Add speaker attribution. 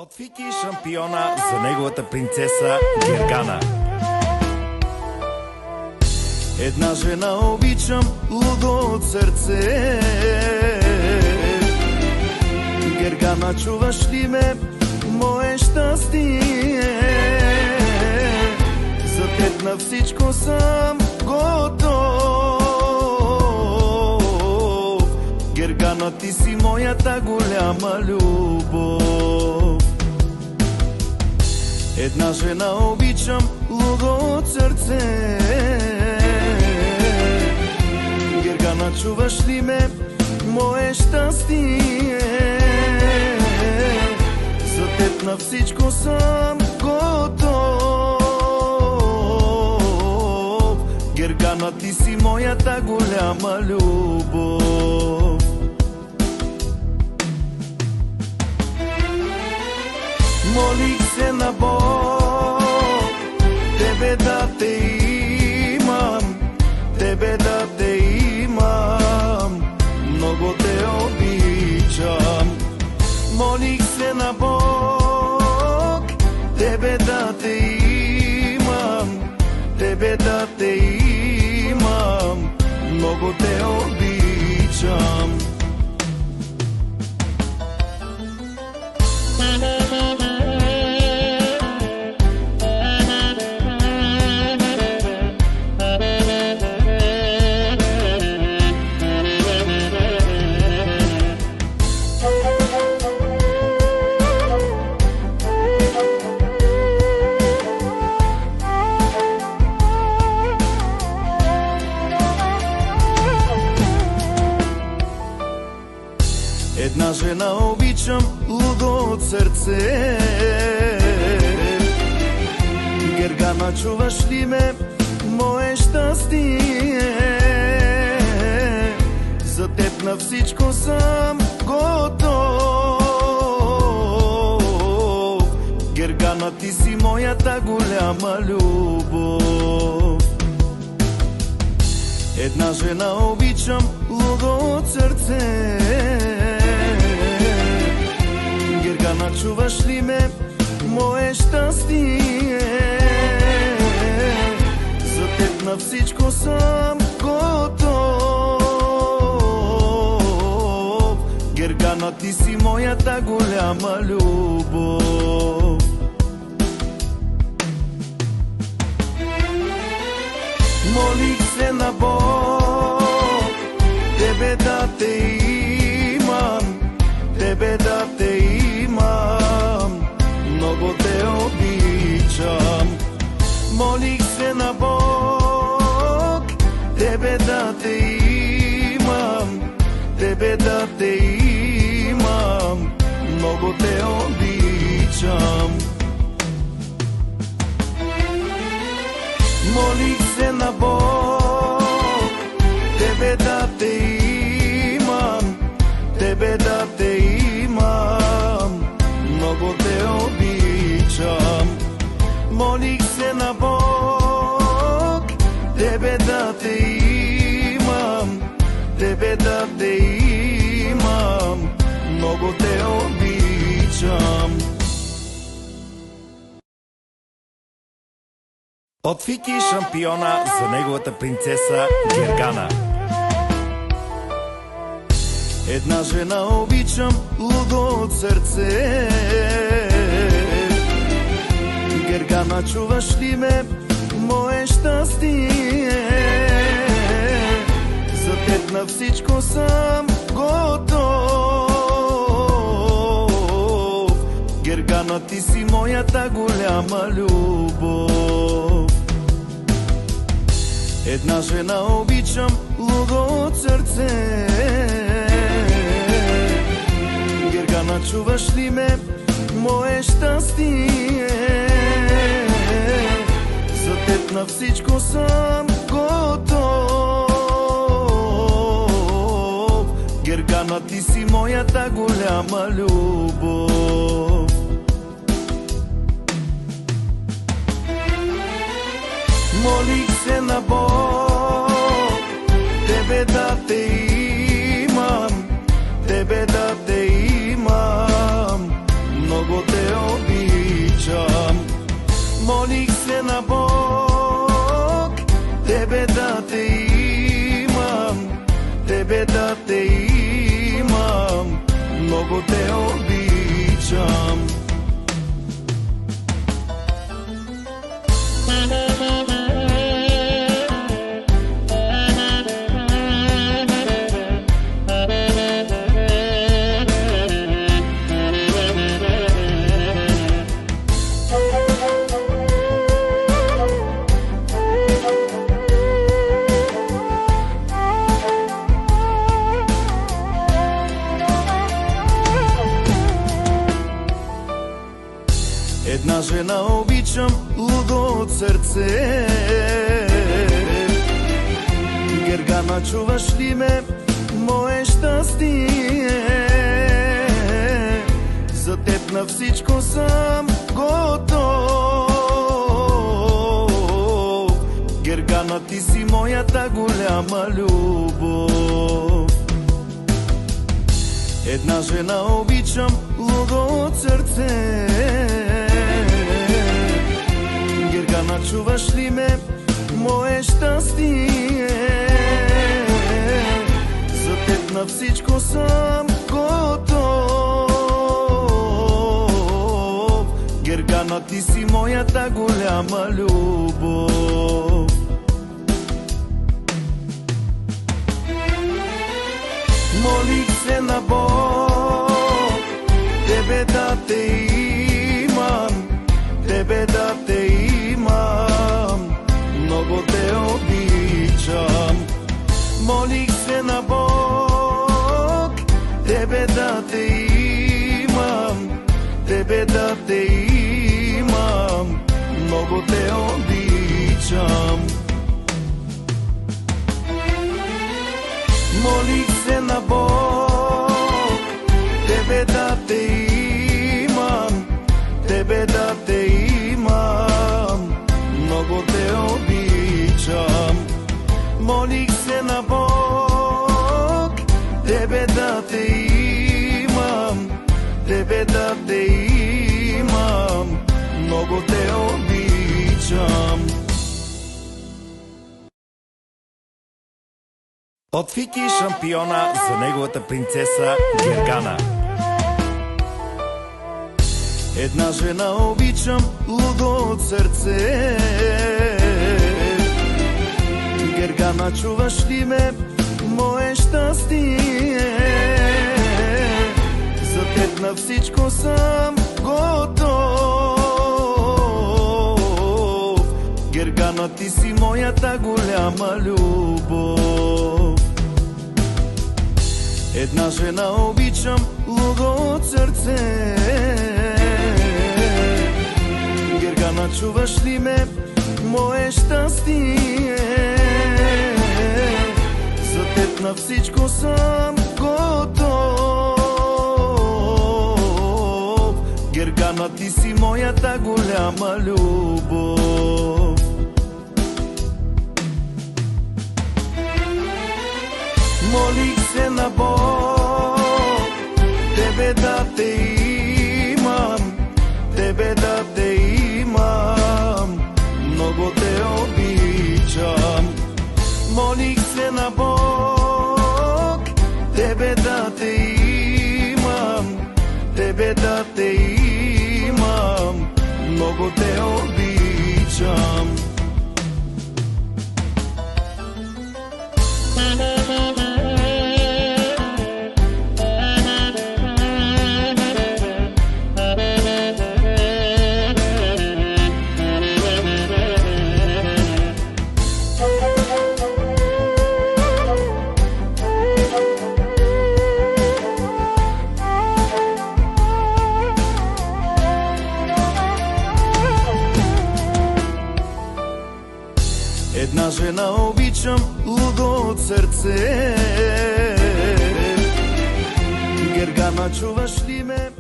Speaker 1: От Фики шампиона за неговата принцеса Гергана. Една жена обичам лудо от сърце. Гергана, чуваш ли ме, мое щастие? За теб на всичко съм готов. Гергана, ти си моята голяма любов. Една жена обичам лудо от сърце. Гергана, чуваш ли ме, мое щастие? За теб на всичко съм готов. Гергана, ти си моята голяма любов. Молих се на Бог, тебе да те имам, тебе да те имам, много те обичам. Молих се на Бог, тебе да те имам, тебе да те имам, много те обичам. Една жена обичам лудо от сърце. Гергана, чуваш ли ме, мое щастие? За теб на всичко съм готов. Гергана, ти си моята голяма любов. Една жена обичам лудо от сърце. Гергана, чуваш ли ме, мое щастие? За теб на всичко съм готов. Гергана, ти си моята голяма любов. Молих се на Бог, тебе да те имам, тебе да те имам, много те обичам. Молих се на Бог, тебе да те имам, тебе да те имам, много те обичам. Молих се на Бог, тебе да те имам, тебе да те имам, много те обичам. Молих се на Бог, тебе да те имам, тебе да те имам, много те обичам. От Фики шампиона за неговата принцеса Гергана. Една жена обичам лудо от сърце. Гергана, чуваш ли ме, мое щастие? За теб на всичко съм готов. Гергана, ти си моята голяма любов. Една жена обичам лудо от сърце. Гергана, чуваш ли ме, мое щастие? За теб на всичко съм готов. Гергана, ти си моята голяма любов. Молих се на Бог, тебе да те имам, тебе да те имам, много те обичам. Молих се на Бог, тебе да те имам, тебе да те имам, много те обичам. Една жена обичам лудо от сърце. Гергана, чуваш ли ме, мое щастие? За теб на всичко съм готов. Гергана, ти си моята голяма любов. Една жена обичам лудо от сърце. Гергана, чуваш ли ме, мое щастие? За теб на всичко съм готов. Гергана, ти си моята голяма любов. Молих се на Бог, тебе да те имам, тебе да те имам, много те обичам. Молих се на Бог, тебе да те имам, тебе да те имам, много те обичам. Молих се на Бог, тебе да те имам, тебе да те имам, много те обичам. Молих се на Бог, тебе да те имам, тебе да те имам, много те обичам.
Speaker 2: От Фики шампиона за неговата принцеса Гергана.
Speaker 1: Една жена обичам лудо от сърце. Гергана, чуваш ли ме, мое щастие? За теб на всичко съм готов. Гергана, ти си моята голяма любов. Една жена обичам лудо от сърце. Гергана, чуваш ли ме, мое щастие? За теб на всичко съм готов. Гергана, ти си моята голяма любов. Молих се на Бог, тебе да те имам, тебе да те имам, много те обичам. Молих се на Бог, тебе да те имам, тебе да те имам, много те обичам. Една жена обичам лудо от сърце. Гергана, чуваш ли ме?